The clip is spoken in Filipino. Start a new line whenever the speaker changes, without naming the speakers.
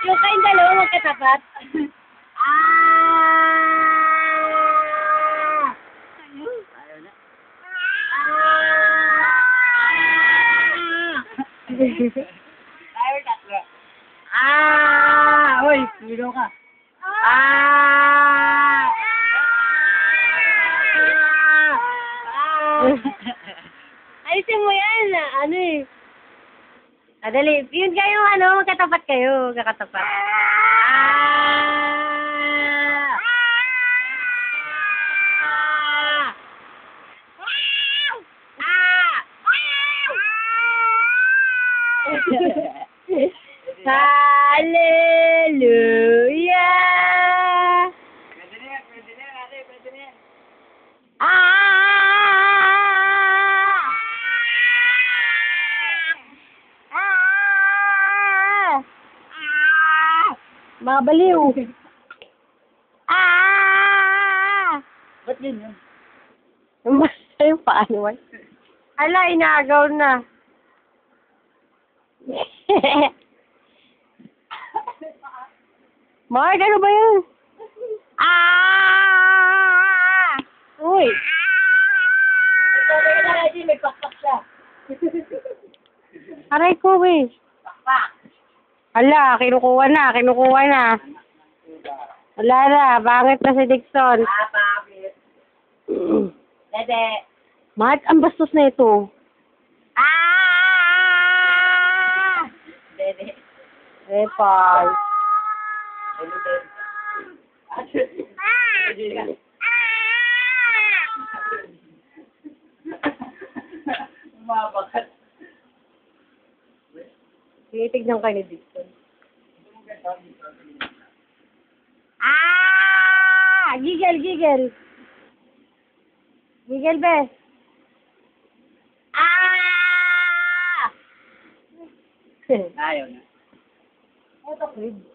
Yung kayong dalawa magkatapat.
Tayo tatlo.
Uy, sino ka? Ayusin mo yan. Ano eh. Dali. Yun kayo, magkatapat kayo. Magkatapat. Hallelujah!
Pwede na yan, ate, pwede na yan.
Mga baliw.
Ba't ganyan?
Yung paano ay? Ala, inagaw na. Mark, ano ba yun? Uy!
Sabi ka na, Reggie, may pakpak siya.
Aray ko, eh.
Pakpak.
Ala, kinukuha na. Wala na, bangit na si Dixon.
Bakit? Dede.
Mark, ang bastos na ito.
Dede.
Eh, Paul.
Mabakat.
Tinitignan kayo ni Dixon. Gigel. Gigel, be.
Ayaw na.
Ito, Creed.